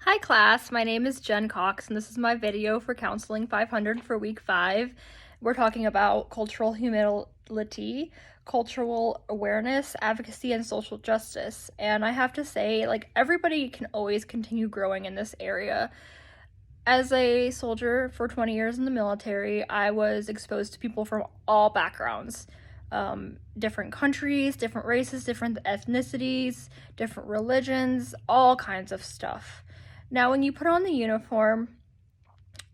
Hi class, my name is Jen Cox and this is my video for Counseling 500 for week 5. We're talking about cultural humility, cultural awareness, advocacy, and social justice. And I have to say, everybody can always continue growing in this area. As a soldier for 20 years in the military, I was exposed to people from all backgrounds. Different countries, different races, different ethnicities, different religions, all kinds of stuff. Now, when you put on the uniform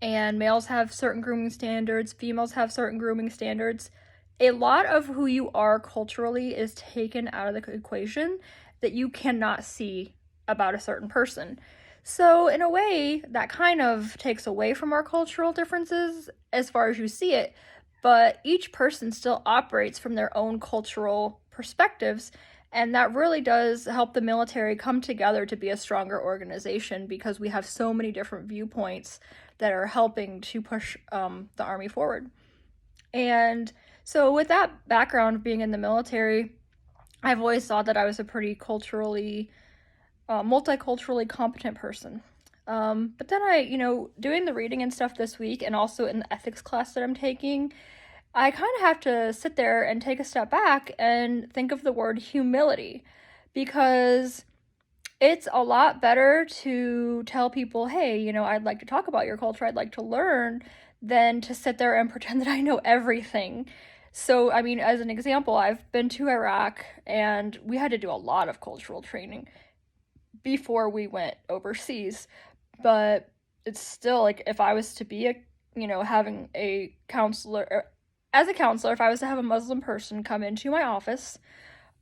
and males have certain grooming standards, females have certain grooming standards, a lot of who you are culturally is taken out of the equation that you cannot see about a certain person. So, in a way, that kind of takes away from our cultural differences as far as you see it, but each person still operates from their own cultural perspectives, and that really does help the military come together to be a stronger organization because we have so many different viewpoints that are helping to push the Army forward. And so, with that background of being in the military, I've always thought that I was a pretty multiculturally competent person. But then doing the reading and stuff this week, and also in the ethics class that I'm taking, I kind of have to sit there and take a step back and think of the word humility, because it's a lot better to tell people, hey, I'd like to talk about your culture, I'd like to learn, than to sit there and pretend that I know everything. So, I mean, as an example, I've been to Iraq and we had to do a lot of cultural training before we went overseas. But it's still like, if I was to be having a counselor, or as a counselor, if I was to have a Muslim person come into my office,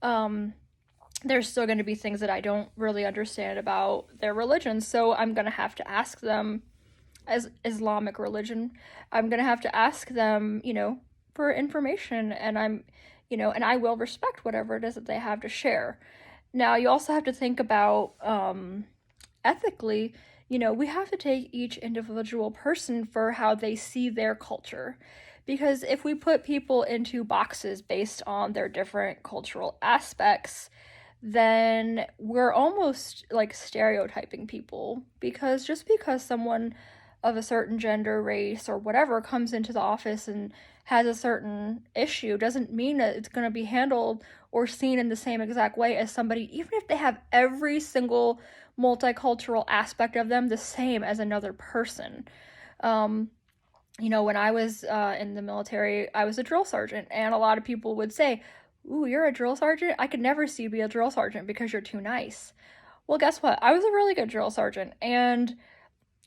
there's still going to be things that I don't really understand about their religion. So I'm going to have to ask them, as Islamic religion, I'm going to have to ask them, for information, and and I will respect whatever it is that they have to share. Now, you also have to think about ethically, we have to take each individual person for how they see their culture. Because if we put people into boxes based on their different cultural aspects, then we're almost like stereotyping people. Because just because someone of a certain gender, race, or whatever comes into the office and has a certain issue doesn't mean that it's going to be handled or seen in the same exact way as somebody, even if they have every single multicultural aspect of them the same as another person. When I was in the military, I was a drill sergeant, and a lot of people would say, "Ooh, you're a drill sergeant? I could never see you be a drill sergeant because you're too nice." Well, guess what? I was a really good drill sergeant, and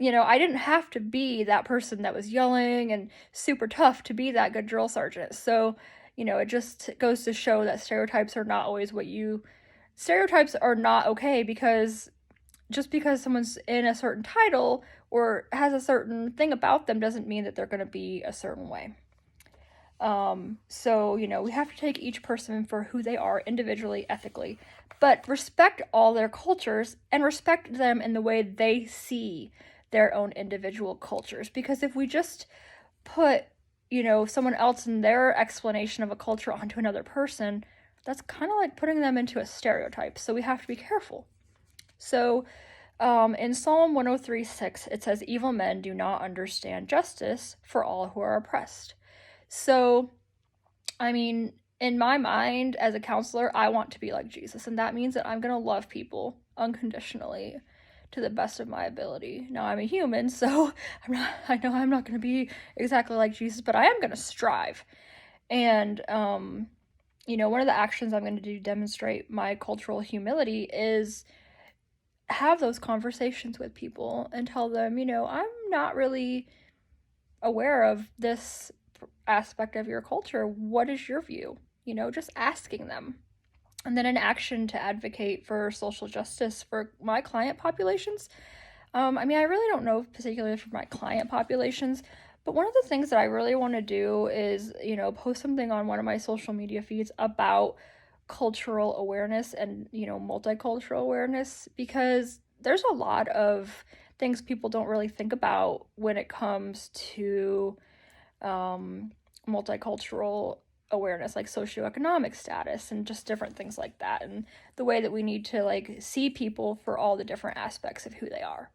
I didn't have to be that person that was yelling and super tough to be that good drill sergeant. So, it just goes to show that stereotypes are not always stereotypes are not okay, because just because someone's in a certain title or has a certain thing about them doesn't mean that they're going to be a certain way. So, we have to take each person for who they are individually, ethically, but respect all their cultures and respect them in the way they see their own individual cultures. Because if we just put, someone else and their explanation of a culture onto another person, that's kind of like putting them into a stereotype. So we have to be careful. So, in Psalm 103:6, it says, "Evil men do not understand justice for all who are oppressed." So, I mean, in my mind, as a counselor, I want to be like Jesus, and that means that I'm going to love people unconditionally to the best of my ability. Now, I'm a human, so I know I'm not going to be exactly like Jesus, but I am going to strive. And, one of the actions I'm going to do to demonstrate my cultural humility is have those conversations with people and tell them, I'm not really aware of this aspect of your culture. What is your view? Just asking them. And then an action to advocate for social justice for my client populations. I really don't know particularly for my client populations, but one of the things that I really want to do is, post something on one of my social media feeds about cultural awareness and, multicultural awareness, because there's a lot of things people don't really think about when it comes to multicultural awareness, like socioeconomic status and just different things like that, and the way that we need to see people for all the different aspects of who they are.